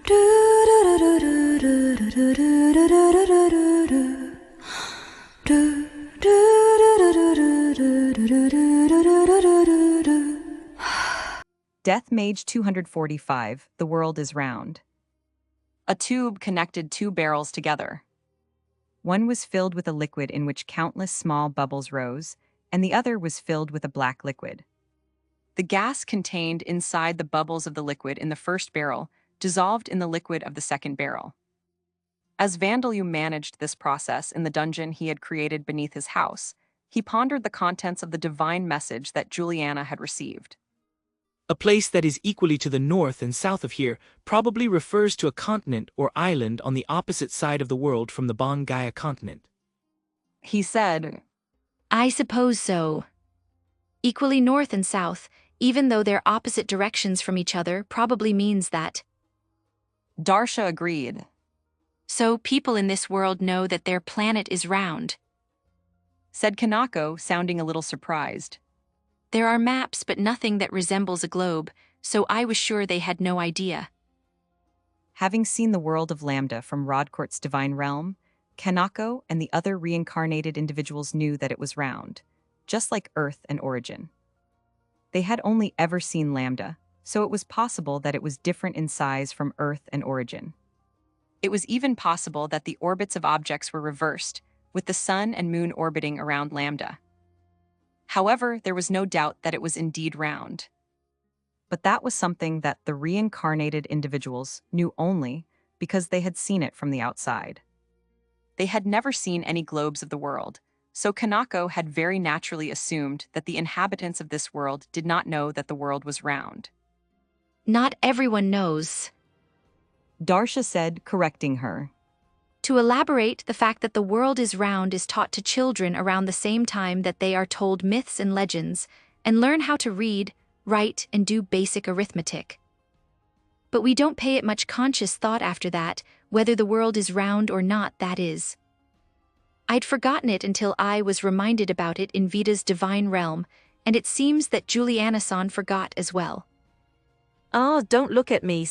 Death Mage 245, The World is Round. A tube connected two barrels together. One was filled with a liquid in which countless small bubbles rose, and the other was filled with a black liquid. The gas contained inside the bubbles of the liquid in the first barrel dissolved in the liquid of the second barrel. As Vandalyu managed this process in the dungeon he had created beneath his house, he pondered the contents of the divine message that Juliana had received. A place that is equally to the north and south of here probably refers to a continent or island on the opposite side of the world from the Gaia continent. He said, I suppose so. Equally north and south, even though they're opposite directions from each other, probably means that. Darsha agreed. So people in this world know that their planet is round, said Kanako, sounding a little surprised. There are maps but nothing that resembles a globe, so I was sure they had no idea. Having seen the world of Lambda from Rodcourt's divine realm, Kanako and the other reincarnated individuals knew that it was round, just like Earth and Origin. They had only ever seen Lambda, so it was possible that it was different in size from Earth and Origin. It was even possible that the orbits of objects were reversed, with the Sun and Moon orbiting around Lambda. However, there was no doubt that it was indeed round. But that was something that the reincarnated individuals knew only because they had seen it from the outside. They had never seen any globes of the world, so Kanako had very naturally assumed that the inhabitants of this world did not know that the world was round. Not everyone knows, Darsha said, correcting her. To elaborate, the fact that the world is round is taught to children around the same time that they are told myths and legends, and learn how to read, write, and do basic arithmetic. But we don't pay it much conscious thought after that, whether the world is round or not, that is. I'd forgotten it until I was reminded about it in Vita's divine realm, and it seems that Juliana-san forgot as well. Ah, don't look at me.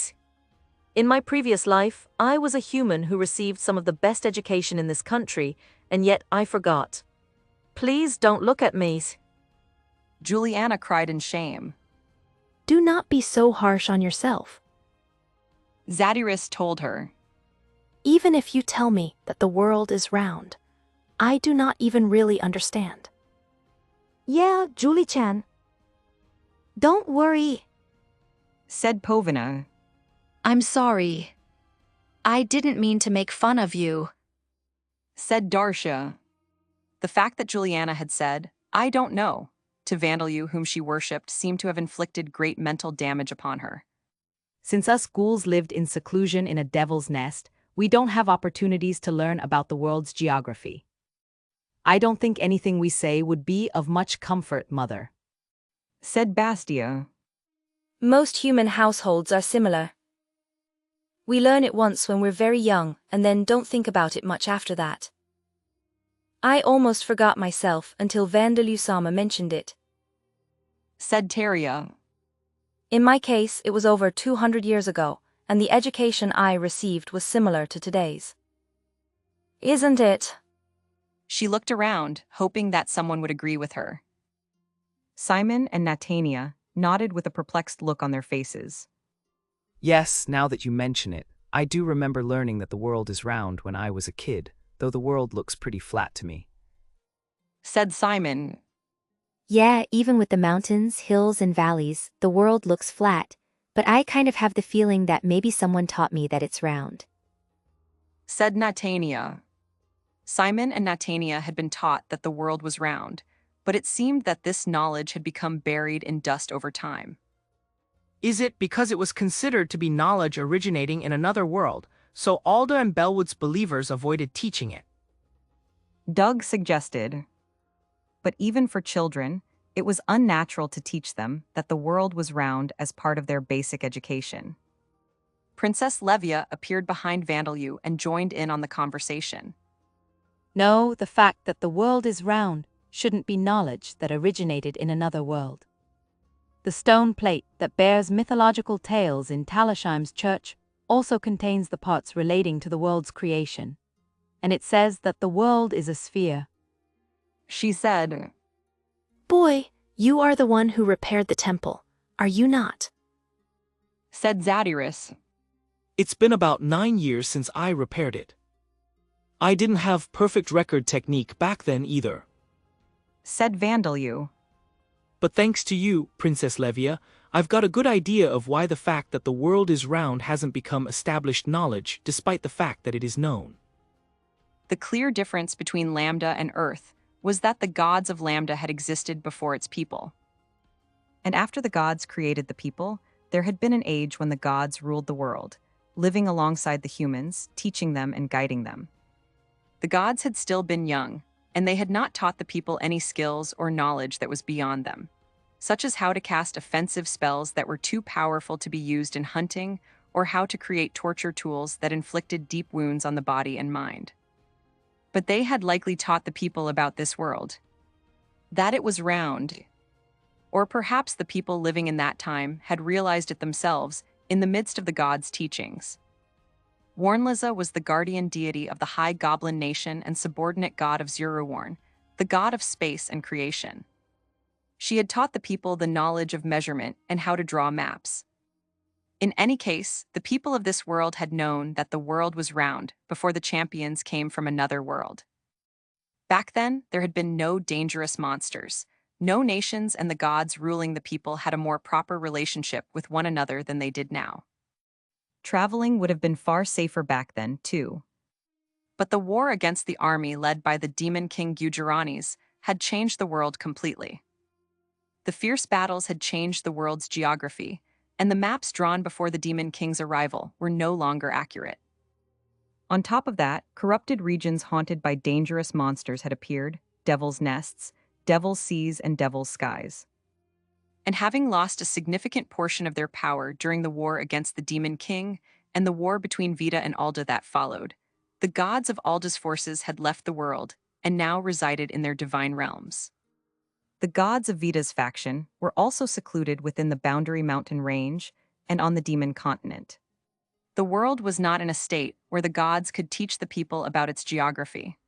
In my previous life, I was a human who received some of the best education in this country, and yet I forgot. Please don't look at me. Juliana cried in shame. Do not be so harsh on yourself. Zadiris told her. Even if you tell me that the world is round, I do not even really understand. Yeah, Julie-chan. Don't worry, said Povina. I'm sorry. I didn't mean to make fun of you, said Darsha. The fact that Juliana had said, I don't know, to Vandalyu whom she worshipped seemed to have inflicted great mental damage upon her. Since us ghouls lived in seclusion in a devil's nest, we don't have opportunities to learn about the world's geography. I don't think anything we say would be of much comfort, Mother, said Bastia. Most human households are similar. We learn it once when we're very young and then don't think about it much after that. I almost forgot myself until Vandalyu-sama mentioned it, said Teria. In my case, it was over 200 years ago, and the education I received was similar to today's. Isn't it? She looked around, hoping that someone would agree with her. Simon and Natania nodded with a perplexed look on their faces. Yes, now that you mention it, I do remember learning that the world is round when I was a kid, though the world looks pretty flat to me, said Simon. Yeah, even with the mountains, hills, and valleys, the world looks flat, but I kind of have the feeling that maybe someone taught me that it's round, said Natania. Simon and Natania had been taught that the world was round, but it seemed that this knowledge had become buried in dust over time. Is it because it was considered to be knowledge originating in another world, so Alda and Bellwood's believers avoided teaching it? Doug suggested. But even for children, it was unnatural to teach them that the world was round as part of their basic education. Princess Levia appeared behind Vandalyu and joined in on the conversation. No, the fact that the world is round shouldn't be knowledge that originated in another world. The stone plate that bears mythological tales in Talasheim's church also contains the parts relating to the world's creation. And it says that the world is a sphere. She said, Boy, you are the one who repaired the temple, are you not? Said Zadyrus. It's been about 9 years since I repaired it. I didn't have perfect record technique back then either. Said Vandalu. But thanks to you, Princess Levia, I've got a good idea of why the fact that the world is round hasn't become established knowledge despite the fact that it is known. The clear difference between Lambda and Earth was that the gods of Lambda had existed before its people. And after the gods created the people, there had been an age when the gods ruled the world, living alongside the humans, teaching them and guiding them. The gods had still been young, and they had not taught the people any skills or knowledge that was beyond them, such as how to cast offensive spells that were too powerful to be used in hunting, or how to create torture tools that inflicted deep wounds on the body and mind. But they had likely taught the people about this world, that it was round, or perhaps the people living in that time had realized it themselves in the midst of the gods' teachings. Warnliza was the guardian deity of the High Goblin Nation and subordinate god of Zuruwarn, the god of space and creation. She had taught the people the knowledge of measurement and how to draw maps. In any case, the people of this world had known that the world was round before the champions came from another world. Back then, there had been no dangerous monsters. No nations and the gods ruling the people had a more proper relationship with one another than they did now. Traveling would have been far safer back then, too. But the war against the army led by the demon king Gujarani's had changed the world completely. The fierce battles had changed the world's geography, and the maps drawn before the demon king's arrival were no longer accurate. On top of that, corrupted regions haunted by dangerous monsters had appeared, devil's nests, devil's seas, and devil's skies. And having lost a significant portion of their power during the war against the Demon King and the war between Vita and Alda that followed, the gods of Alda's forces had left the world and now resided in their divine realms. The gods of Vita's faction were also secluded within the Boundary Mountain Range and on the Demon Continent. The world was not in a state where the gods could teach the people about its geography.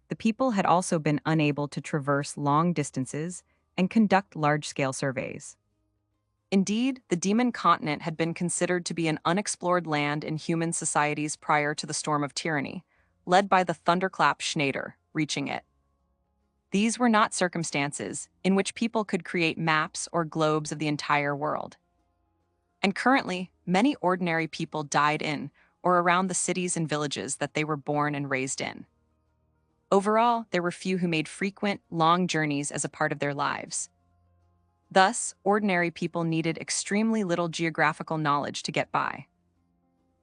The people had also been unable to traverse long distances and conduct large-scale surveys. Indeed, the Demon Continent had been considered to be an unexplored land in human societies prior to the Storm of Tyranny, led by the thunderclap Schneider, reaching it. These were not circumstances in which people could create maps or globes of the entire world. And currently, many ordinary people died in or around the cities and villages that they were born and raised in. Overall, there were few who made frequent, long journeys as a part of their lives. Thus, ordinary people needed extremely little geographical knowledge to get by.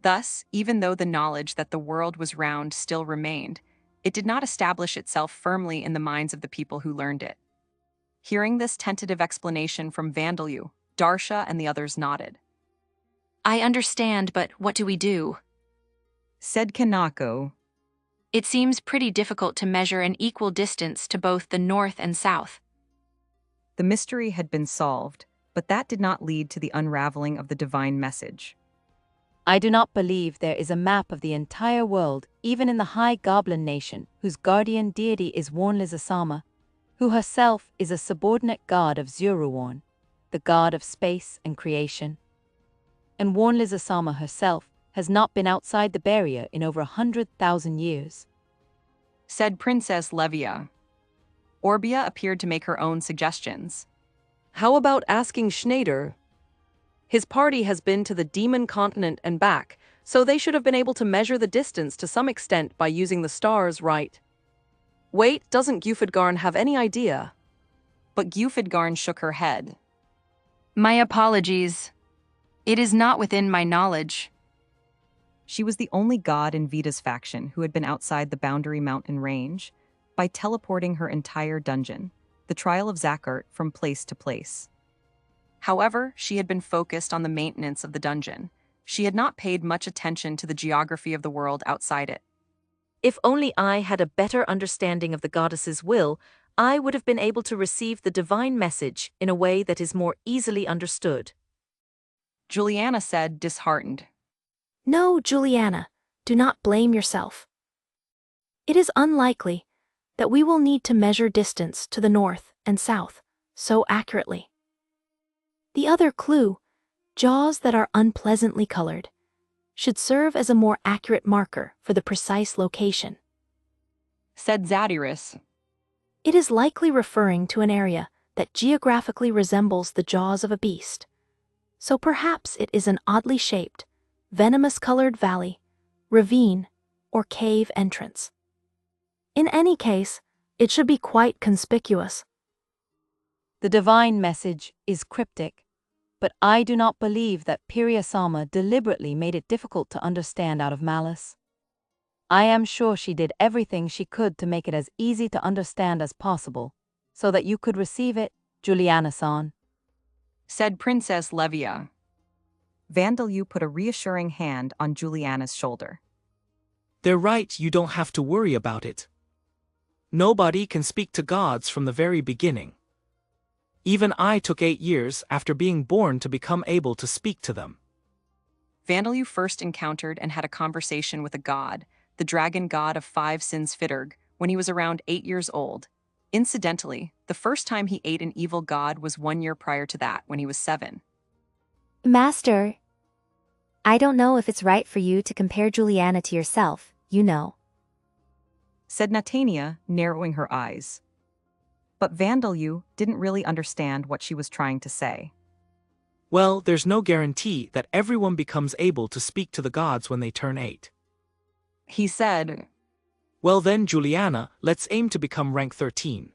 Thus, even though the knowledge that the world was round still remained, it did not establish itself firmly in the minds of the people who learned it. Hearing this tentative explanation from Vandalu, Darsha and the others nodded. I understand, but what do we do? Said Kanako. It seems pretty difficult to measure an equal distance to both the north and south. The mystery had been solved, but that did not lead to the unraveling of the divine message. I do not believe there is a map of the entire world, even in the High Goblin Nation, whose guardian deity is Warnliza-sama, who herself is a subordinate god of Zuruwarn, the god of space and creation. And Warnliza-sama herself has not been outside the barrier in over 100,000 years. Said Princess Levia. Orbia appeared to make her own suggestions. How about asking Schneider? His party has been to the Demon Continent and back, so they should have been able to measure the distance to some extent by using the stars, right? Wait, doesn't Gufidgarn have any idea? But Gufidgarn shook her head. My apologies. It is not within my knowledge. She was the only god in Vita's faction who had been outside the Boundary Mountain Range by teleporting her entire dungeon, the Trial of Zakert, from place to place. However, she had been focused on the maintenance of the dungeon. She had not paid much attention to the geography of the world outside it. If only I had a better understanding of the goddess's will, I would have been able to receive the divine message in a way that is more easily understood. Juliana said, disheartened. No, Juliana, do not blame yourself. It is unlikely that we will need to measure distance to the north and south so accurately. The other clue, jaws that are unpleasantly colored, should serve as a more accurate marker for the precise location. Said Zadyrus. It is likely referring to an area that geographically resembles the jaws of a beast, so perhaps it is an oddly shaped, venomous-colored valley, ravine, or cave entrance. In any case, it should be quite conspicuous. The divine message is cryptic, but I do not believe that Piriya-sama deliberately made it difficult to understand out of malice. I am sure she did everything she could to make it as easy to understand as possible, so that you could receive it, Juliana-san. Said Princess Levia. Vandalyu put a reassuring hand on Juliana's shoulder. They're right, you don't have to worry about it. Nobody can speak to gods from the very beginning. Even I took 8 years after being born to become able to speak to them. Vandalyu first encountered and had a conversation with a god, the dragon god of 5 sins Fidurg, when he was around 8 years old. Incidentally, the first time he ate an evil god was 1 year prior to that, when he was 7. Master, I don't know if it's right for you to compare Juliana to yourself, you know. Said Natania, narrowing her eyes. But Vandalyu didn't really understand what she was trying to say. Well, there's no guarantee that everyone becomes able to speak to the gods when they turn 8. He said, Well then, Juliana, let's aim to become rank 13.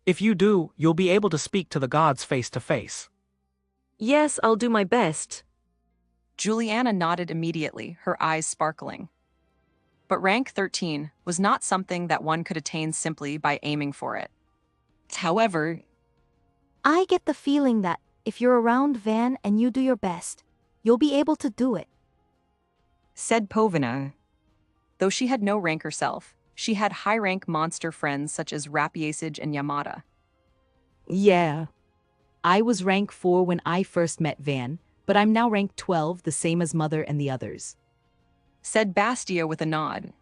If you do, you'll be able to speak to the gods face to face. Yes, I'll do my best. Juliana nodded immediately, her eyes sparkling. But rank 13 was not something that one could attain simply by aiming for it. However, I get the feeling that if you're around Van and you do your best, you'll be able to do it. Said Povina. Though she had no rank herself, she had high-rank monster friends such as Rapiasage and Yamada. Yeah. I was rank 4 when I first met Van, but I'm now rank 12, the same as Mother and the others. Said Bastia with a nod.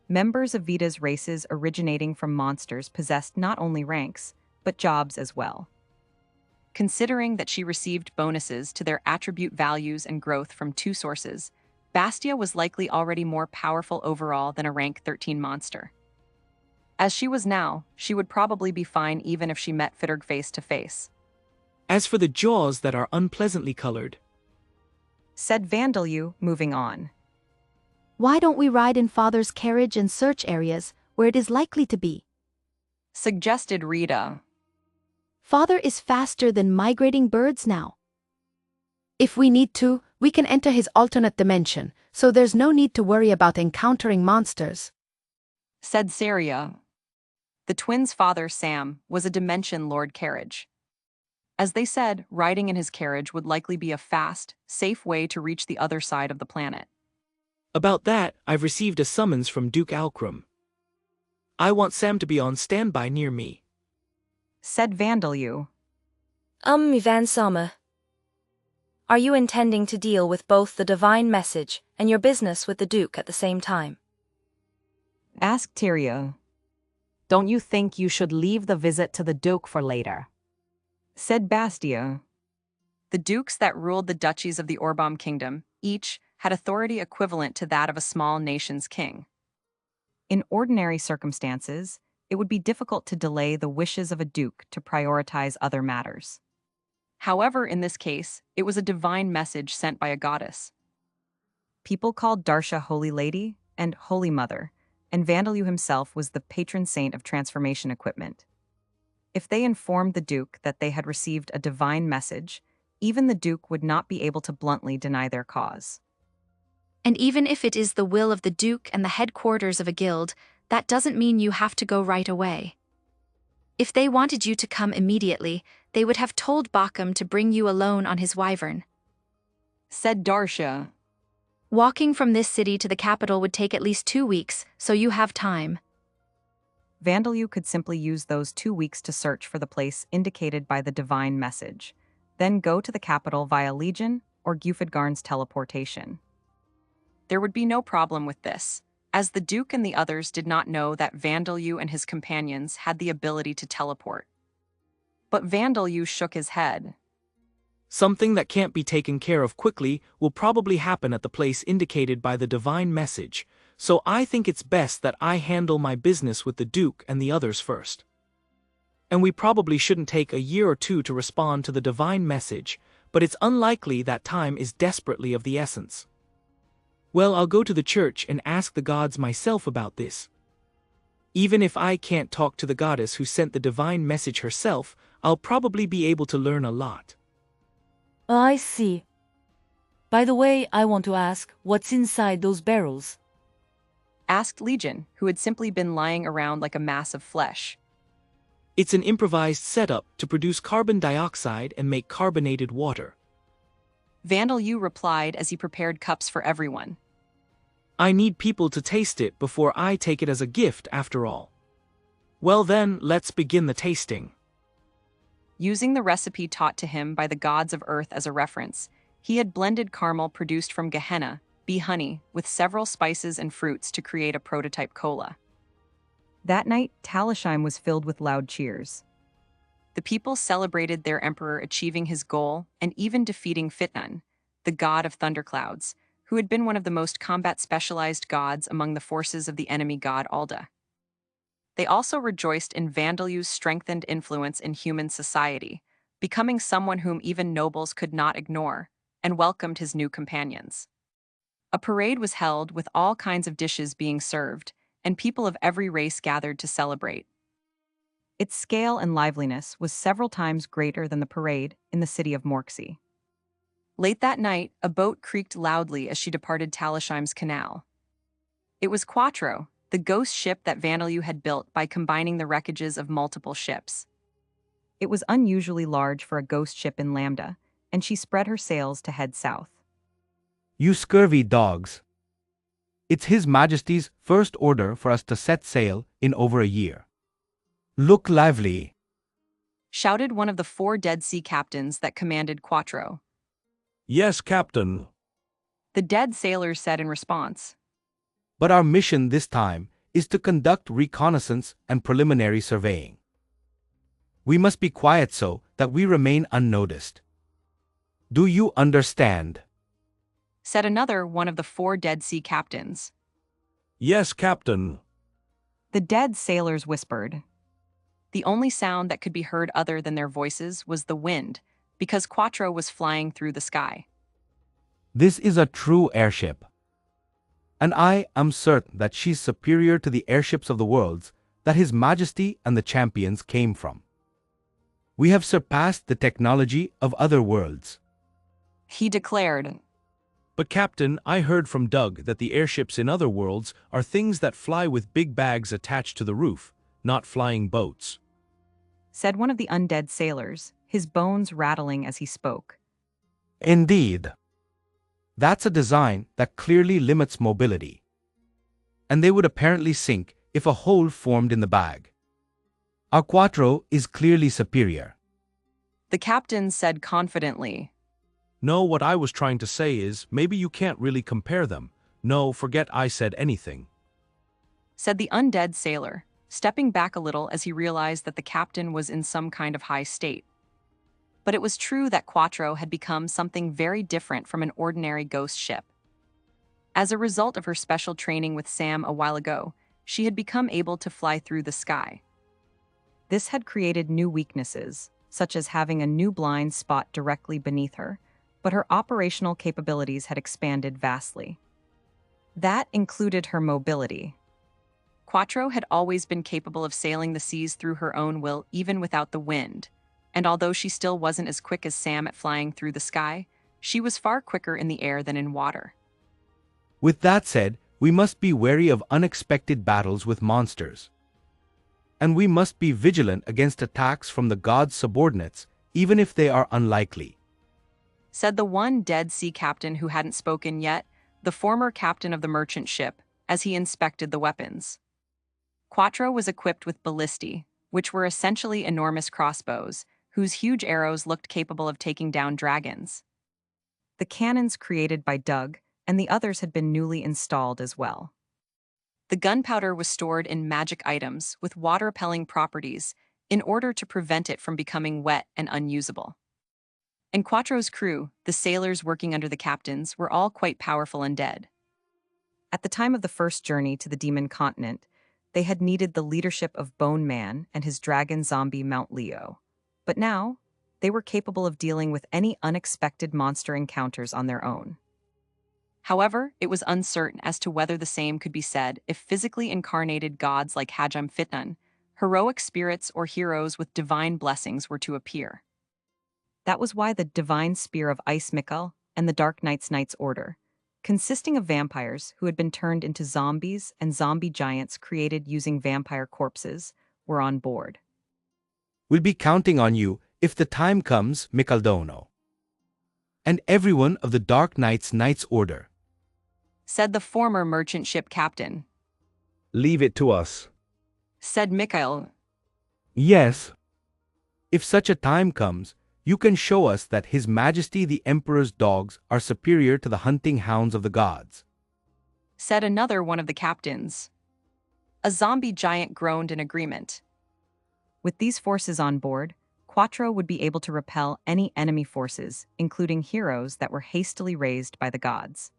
Members of Vita's races originating from monsters possessed not only ranks, but jobs as well. Considering that she received bonuses to their attribute values and growth from 2 sources, Bastia was likely already more powerful overall than a rank 13 monster. As she was now, she would probably be fine even if she met Fidurg face to face. As for the jaws that are unpleasantly colored, said Vandalyu, moving on. Why don't we ride in Father's carriage and search areas where it is likely to be? Suggested Rita. Father is faster than migrating birds now. If we need to, we can enter his alternate dimension, so there's no need to worry about encountering monsters. Said Saria. The twins' father, Sam, was a Dimension Lord carriage. As they said, riding in his carriage would likely be a fast, safe way to reach the other side of the planet. About that, I've received a summons from Duke Alcrum. I want Sam to be on standby near me. Said Vandalyu. Van-sama. Are you intending to deal with both the divine message and your business with the Duke at the same time? Asked Tyria. Don't you think you should leave the visit to the Duke for later? Said Bastia. The dukes that ruled the duchies of the Orbam kingdom, each, had authority equivalent to that of a small nation's king. In ordinary circumstances, it would be difficult to delay the wishes of a duke to prioritize other matters. However, in this case, it was a divine message sent by a goddess. People called Darsha Holy Lady and Holy Mother, and Vandalyu himself was the patron saint of transformation equipment. If they informed the duke that they had received a divine message, even the duke would not be able to bluntly deny their cause. And even if it is the will of the Duke and the headquarters of a guild, that doesn't mean you have to go right away. If they wanted you to come immediately, they would have told Bakum to bring you alone on his wyvern. Said Darsha. Walking from this city to the capital would take at least 2 weeks, so you have time. Vandalyu could simply use those 2 weeks to search for the place indicated by the divine message, then go to the capital via Legion, or Gufidgarn's teleportation. There would be no problem with this, as the Duke and the others did not know that Vandalyu and his companions had the ability to teleport. But Vandalyu shook his head. Something that can't be taken care of quickly will probably happen at the place indicated by the divine message, so I think it's best that I handle my business with the Duke and the others first. And we probably shouldn't take a year or two to respond to the divine message, but it's unlikely that time is desperately of the essence. Well, I'll go to the church and ask the gods myself about this. Even if I can't talk to the goddess who sent the divine message herself, I'll probably be able to learn a lot. I see. By the way, I want to ask, what's inside those barrels? Asked Legion, who had simply been lying around like a mass of flesh. It's an improvised setup to produce carbon dioxide and make carbonated water. Vandalyu replied as he prepared cups for everyone. I need people to taste it before I take it as a gift after all. Well then, let's begin the tasting. Using the recipe taught to him by the gods of Earth as a reference, he had blended caramel produced from Gehenna, bee honey, with several spices and fruits to create a prototype cola. That night, Talishheim was filled with loud cheers. The people celebrated their emperor achieving his goal and even defeating Fitnun, the god of thunderclouds, who had been one of the most combat-specialized gods among the forces of the enemy god Alda. They also rejoiced in Vandalyu's strengthened influence in human society, becoming someone whom even nobles could not ignore, and welcomed his new companions. A parade was held with all kinds of dishes being served, and people of every race gathered to celebrate. Its scale and liveliness was several times greater than the parade in the city of Morksey. Late that night, a boat creaked loudly as she departed Talishheim's canal. It was Quattro, the ghost ship that Vandalyu had built by combining the wreckages of multiple ships. It was unusually large for a ghost ship in Lambda, and she spread her sails to head south. You scurvy dogs. It's His Majesty's first order for us to set sail in over a year. Look lively, shouted one of the 4 Dead Sea captains that commanded Quattro. Yes, Captain, the dead sailors said in response. But our mission this time is to conduct reconnaissance and preliminary surveying. We must be quiet so that we remain unnoticed. Do you understand? Said another one of the 4 Dead Sea captains. Yes, Captain, the dead sailors whispered. The only sound that could be heard other than their voices was the wind, because Quattro was flying through the sky. This is a true airship. And I am certain that she's superior to the airships of the worlds that His Majesty and the champions came from. We have surpassed the technology of other worlds, he declared. But Captain, I heard from Doug that the airships in other worlds are things that fly with big bags attached to the roof, not flying boats, said one of the undead sailors, his bones rattling as he spoke. Indeed. That's a design that clearly limits mobility. And they would apparently sink if a hole formed in the bag. Our Quattro is clearly superior, the captain said confidently. No, what I was trying to say is, maybe you can't really compare them. No, forget I said anything, said the undead sailor, stepping back a little as he realized that the captain was in some kind of high state. But it was true that Quattro had become something very different from an ordinary ghost ship. As a result of her special training with Sam a while ago, she had become able to fly through the sky. This had created new weaknesses, such as having a new blind spot directly beneath her, but her operational capabilities had expanded vastly. That included her mobility. Quattro had always been capable of sailing the seas through her own will even without the wind, and although she still wasn't as quick as Sam at flying through the sky, she was far quicker in the air than in water. With that said, we must be wary of unexpected battles with monsters. And we must be vigilant against attacks from the gods' subordinates, even if they are unlikely, said the one Dead Sea captain who hadn't spoken yet, the former captain of the merchant ship, as he inspected the weapons. Quattro was equipped with ballistae, which were essentially enormous crossbows, whose huge arrows looked capable of taking down dragons. The cannons created by Doug and the others had been newly installed as well. The gunpowder was stored in magic items with water-repelling properties in order to prevent it from becoming wet and unusable. And Quattro's crew, the sailors working under the captains, were all quite powerful and dead. At the time of the first journey to the demon continent, they had needed the leadership of Bone Man and his dragon zombie Mount Leo. But now, they were capable of dealing with any unexpected monster encounters on their own. However, it was uncertain as to whether the same could be said if physically incarnated gods like Hajam Fitnan, heroic spirits or heroes with divine blessings were to appear. That was why the Divine Spear of Ice Mikkel and the Dark Knight's Knights Order, consisting of vampires who had been turned into zombies and zombie giants created using vampire corpses, were on board. We'll be counting on you if the time comes, Mikkaldono. And everyone of the Dark Knight's Knights Order, said the former merchant ship captain. Leave it to us, said Mikhail. Yes. If such a time comes, you can show us that His Majesty the Emperor's dogs are superior to the hunting hounds of the gods, said another one of the captains. A zombie giant groaned in agreement. With these forces on board, Quattro would be able to repel any enemy forces, including heroes that were hastily raised by the gods.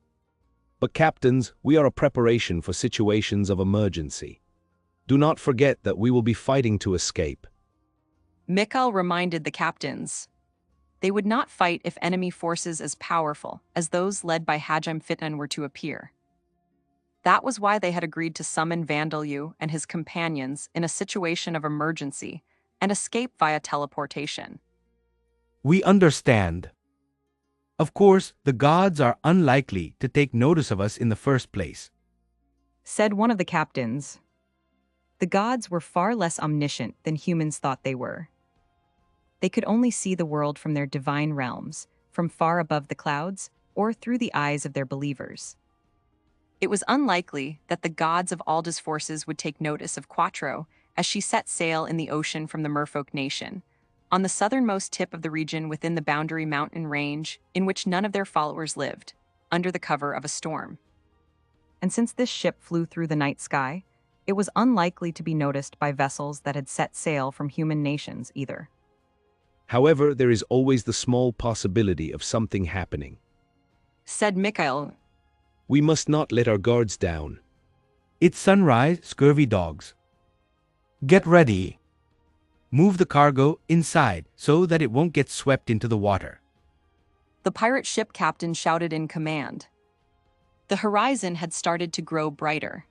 But captains, we are a preparation for situations of emergency. Do not forget that we will be fighting to escape. Mikhail reminded the captains. They would not fight if enemy forces as powerful as those led by Hajam Fitnan were to appear. That was why they had agreed to summon Vandalyu and his companions in a situation of emergency and escape via teleportation. We understand. Of course, the gods are unlikely to take notice of us in the first place, said one of the captains. The gods were far less omniscient than humans thought they were. They could only see the world from their divine realms, from far above the clouds, or through the eyes of their believers. It was unlikely that the gods of Alda's forces would take notice of Quattro as she set sail in the ocean from the Merfolk nation, on the southernmost tip of the region within the boundary mountain range in which none of their followers lived, under the cover of a storm. And since this ship flew through the night sky, it was unlikely to be noticed by vessels that had set sail from human nations either. However, there is always the small possibility of something happening, said Mikhail. We must not let our guards down. It's sunrise, scurvy dogs. Get ready. Move the cargo inside so that it won't get swept into the water. The pirate ship captain shouted in command. The horizon had started to grow brighter.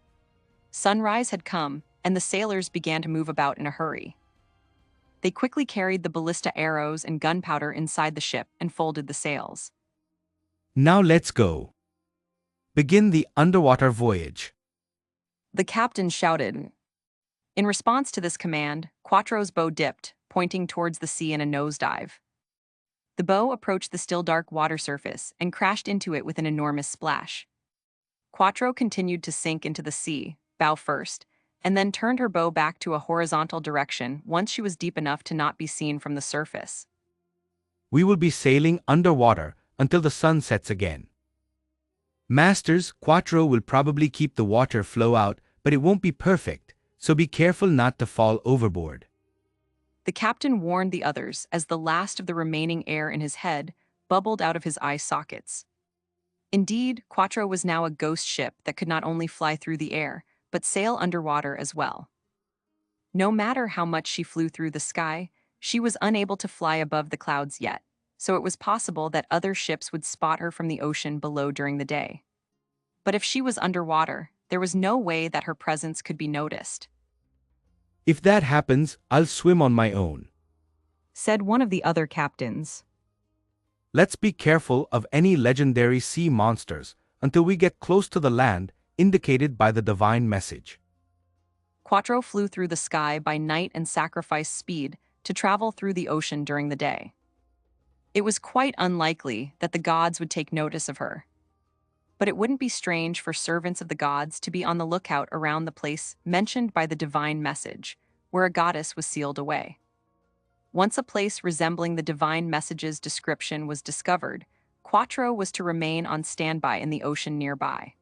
Sunrise had come, and the sailors began to move about in a hurry. They quickly carried the ballista arrows and gunpowder inside the ship and folded the sails. Now let's go. Begin the underwater voyage, the captain shouted. In response to this command, Quattro's bow dipped, pointing towards the sea in a nosedive. The bow approached the still dark water surface and crashed into it with an enormous splash. Quattro continued to sink into the sea, bow first, and then turned her bow back to a horizontal direction once she was deep enough to not be seen from the surface. We will be sailing underwater until the sun sets again. Masters, Quattro will probably keep the water flow out, but it won't be perfect, so be careful not to fall overboard. The captain warned the others as the last of the remaining air in his head bubbled out of his eye sockets. Indeed, Quattro was now a ghost ship that could not only fly through the air, but sail underwater as well. No matter how much she flew through the sky, she was unable to fly above the clouds yet, so it was possible that other ships would spot her from the ocean below during the day. But if she was underwater, there was no way that her presence could be noticed. If that happens, I'll swim on my own, said one of the other captains. Let's be careful of any legendary sea monsters until we get close to the land indicated by the divine message. Quattro flew through the sky by night and sacrificed speed to travel through the ocean during the day. It was quite unlikely that the gods would take notice of her. But it wouldn't be strange for servants of the gods to be on the lookout around the place mentioned by the divine message, where a goddess was sealed away. Once a place resembling the divine message's description was discovered, Quattro was to remain on standby in the ocean nearby.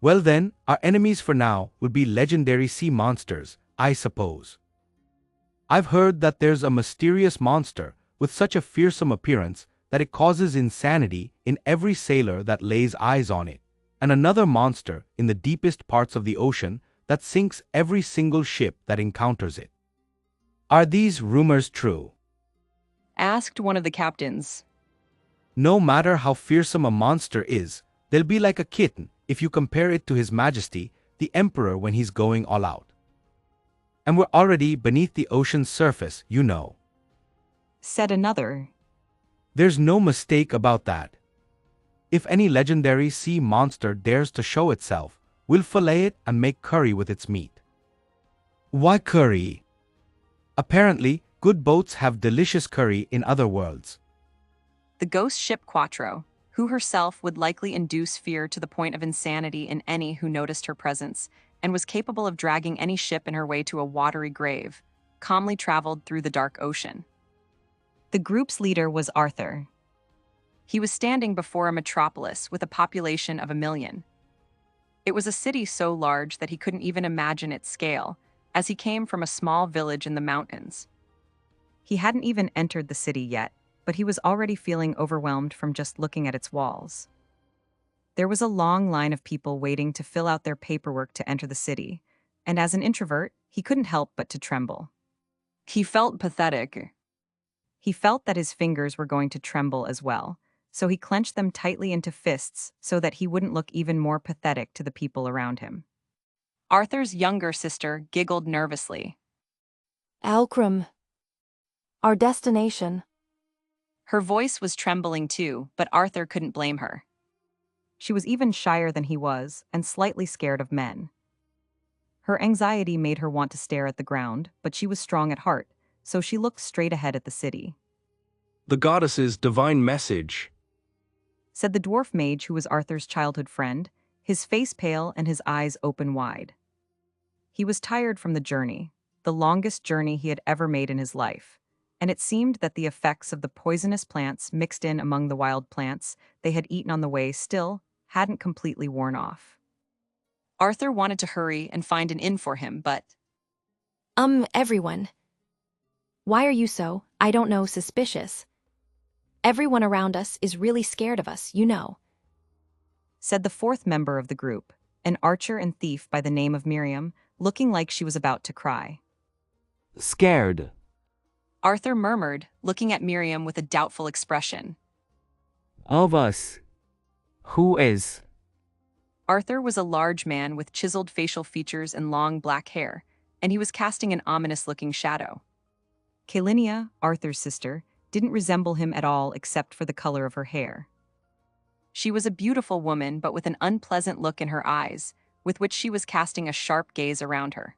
Well then, our enemies for now would be legendary sea monsters, I suppose. I've heard that there's a mysterious monster with such a fearsome appearance that it causes insanity in every sailor that lays eyes on it, and another monster in the deepest parts of the ocean that sinks every single ship that encounters it. Are these rumors true? Asked one of the captains. No matter how fearsome a monster is, they'll be like a kitten if you compare it to His Majesty, the Emperor, when he's going all out. And we're already beneath the ocean's surface, you know. Said another. There's no mistake about that. If any legendary sea monster dares to show itself, we'll fillet it and make curry with its meat. Why curry? Apparently, good boats have delicious curry in other worlds. The ghost ship Quattro, who herself would likely induce fear to the point of insanity in any who noticed her presence, and was capable of dragging any ship in her way to a watery grave, calmly traveled through the dark ocean. The group's leader was Arthur. He was standing before a metropolis with a population of 1 million. It was a city so large that he couldn't even imagine its scale, as he came from a small village in the mountains. He hadn't even entered the city yet, but he was already feeling overwhelmed from just looking at its walls. There was a long line of people waiting to fill out their paperwork to enter the city, and as an introvert, he couldn't help but to tremble. He felt pathetic. He felt that his fingers were going to tremble as well, so he clenched them tightly into fists so that he wouldn't look even more pathetic to the people around him. Arthur's younger sister giggled nervously. Alcrum. Our destination. Her voice was trembling too, but Arthur couldn't blame her. She was even shyer than he was, and slightly scared of men. Her anxiety made her want to stare at the ground, but she was strong at heart, so she looked straight ahead at the city. The goddess's divine message, said the dwarf mage who was Arthur's childhood friend, his face pale and his eyes open wide. He was tired from the journey, the longest journey he had ever made in his life, and it seemed that the effects of the poisonous plants mixed in among the wild plants they had eaten on the way still hadn't completely worn off. Arthur wanted to hurry and find an inn for him, but... Everyone. Why are you so, I don't know, suspicious? Everyone around us is really scared of us, you know. Said the fourth member of the group, an archer and thief by the name of Miriam, looking like she was about to cry. Scared. Arthur murmured, looking at Miriam with a doubtful expression. Of us. Who is? Arthur was a large man with chiseled facial features and long black hair, and he was casting an ominous-looking shadow. Kalinia, Arthur's sister, didn't resemble him at all except for the color of her hair. She was a beautiful woman, but with an unpleasant look in her eyes, with which she was casting a sharp gaze around her.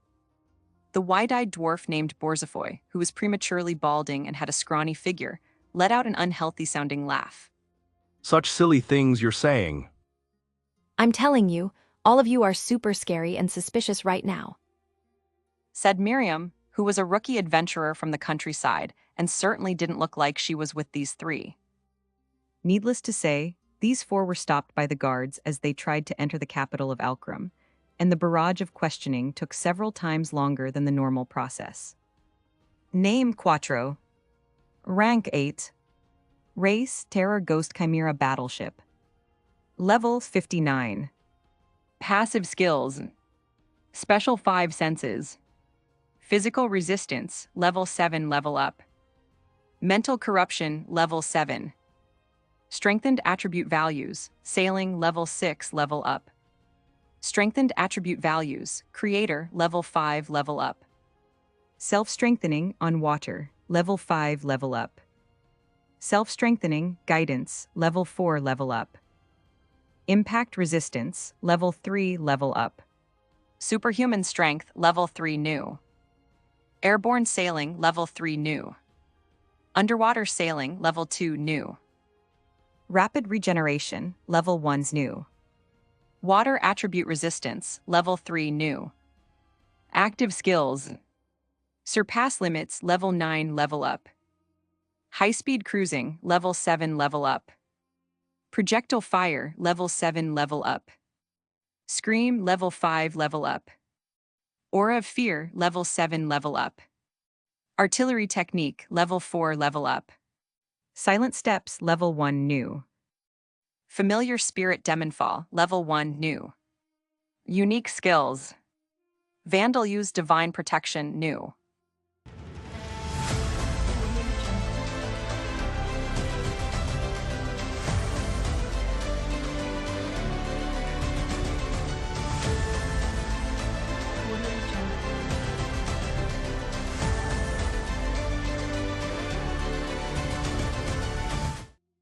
The wide-eyed dwarf named Borzaphoy, who was prematurely balding and had a scrawny figure, let out an unhealthy-sounding laugh. Such silly things you're saying. I'm telling you, all of you are super scary and suspicious right now. Said Miriam, who was a rookie adventurer from the countryside and certainly didn't look like she was with these three. Needless to say, these four were stopped by the guards as they tried to enter the capital of Alcrum, and the barrage of questioning took several times longer than the normal process. Name Quattro. Rank 8. Race Terror Ghost Chimera Battleship. Level 59. Passive skills. Special 5 senses. Physical resistance, level 7 level up. Mental corruption, level 7. Strengthened attribute values, sailing level 6 level up. Strengthened attribute values, creator level 5 level up. Self-strengthening on water, level 5 level up. Self-strengthening, guidance, level 4 level up. Impact resistance, level 3 level up. Superhuman strength, level 3 new. Airborne sailing, level 3 new. Underwater sailing, level 2 new. Rapid regeneration, level 1's new. Water attribute resistance, level 3 new. Active skills. Surpass limits, level 9 level up. High-speed cruising, level 7 level up. Projectile Fire, level 7 level up. Scream, level 5 level up. Aura of Fear, level 7 level up. Artillery Technique, level 4 level up. Silent Steps, level 1 new. Familiar Spirit Demonfall, level 1 new. Unique Skills. Vandal use Divine Protection new.